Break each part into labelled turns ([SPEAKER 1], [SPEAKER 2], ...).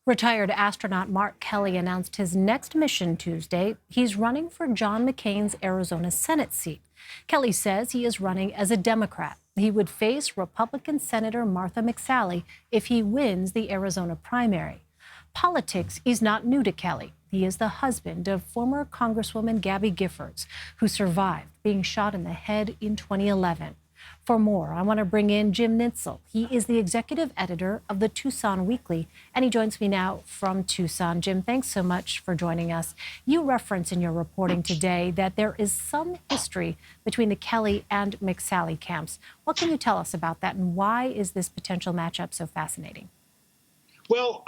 [SPEAKER 1] Retired astronaut Mark Kelly announced his next mission Tuesday. He's running for John McCain's Arizona Senate seat. Kelly says he is running as a Democrat. He would face Republican Senator Martha McSally if he wins the Arizona primary. Politics is not new to Kelly. He is the husband of former Congresswoman Gabby Giffords, who survived being shot in the head in 2011. For more, I want to bring in Jim Nintzel. He is the executive editor of the Tucson Weekly, and he joins me now from Tucson. Jim, thanks so much for joining us. You reference in your reporting today that there is some history between the Kelly and McSally camps. What can you tell us about that, and why is this potential matchup so fascinating?
[SPEAKER 2] Well,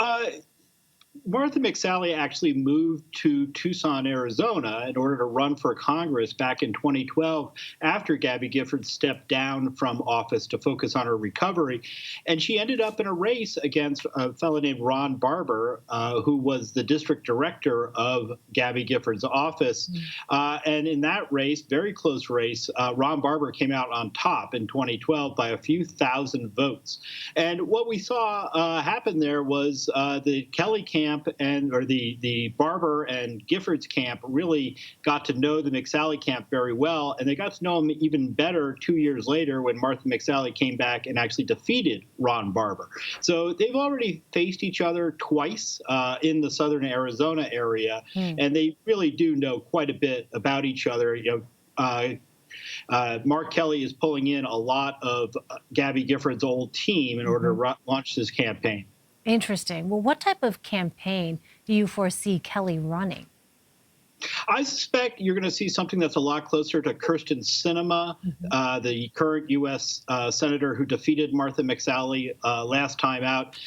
[SPEAKER 2] Martha McSally actually moved to Tucson, Arizona in order to run for Congress back in 2012 after Gabby Giffords stepped down from office to focus on her recovery. And she ended up in a race against a fellow named Ron Barber, who was the district director of Gabby Giffords' office. And in that race, very close race, Ron Barber came out on top in 2012 by a few thousand votes. And what we saw happen there was the Kelly camp or the Barber and Giffords camp really got to know the McSally camp very well, and they got to know him even better 2 years later when Martha McSally came back and actually defeated Ron Barber. So they've already faced each other twice in the southern Arizona area, and they really do know quite a bit about each other. Mark Kelly is pulling in a lot of Gabby Giffords' old team in order to launch this campaign.
[SPEAKER 1] Interesting. Well, what type of campaign do you foresee Kelly running?
[SPEAKER 2] I suspect you're going to see something that's a lot closer to Kyrsten Sinema, the current U.S. Senator who defeated Martha McSally last time out.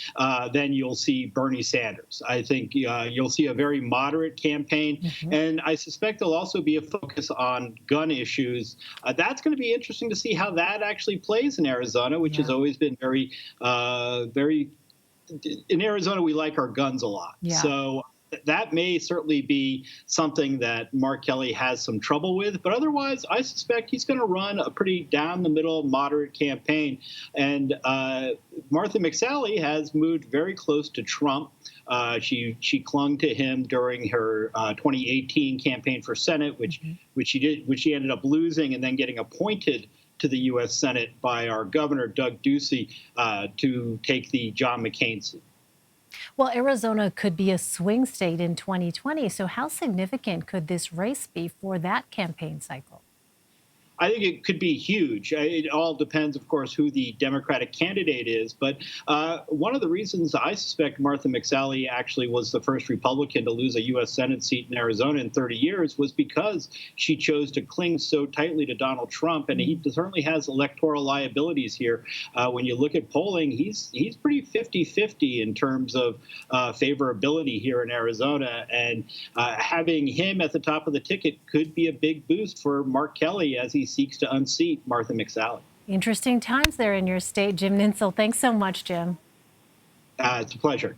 [SPEAKER 2] Then you'll see Bernie Sanders. I think you'll see a very moderate campaign. And I suspect there'll also be a focus on gun issues. That's going to be interesting to see how that actually plays in Arizona, which has always been very in Arizona, we like our guns a lot. So that may certainly be something that Mark Kelly has some trouble with. But otherwise, I suspect he's going to run a pretty down-the-middle, moderate campaign. And Martha McSally has moved very close to Trump. She clung to him during her 2018 campaign for Senate, which she ended up losing and then getting appointed to the U.S. Senate by our governor, Doug Ducey, to take the John McCain seat.
[SPEAKER 1] Well, Arizona could be a swing state in 2020. So how significant could this race be for that campaign cycle?
[SPEAKER 2] I think it could be huge. It all depends, of course, who the Democratic candidate is. But one of the reasons I suspect Martha McSally actually was the first Republican to lose a U.S. Senate seat in Arizona in 30 years was because she chose to cling so tightly to Donald Trump. And he certainly has electoral liabilities here. When you look at polling, he's pretty 50-50 in terms of favorability here in Arizona. And having him at the top of the ticket could be a big boost for Mark Kelly as he seeks to unseat Martha McSally.
[SPEAKER 1] Interesting times there in your state. Jim Nintzel, thanks so much, Jim.
[SPEAKER 2] It's a pleasure.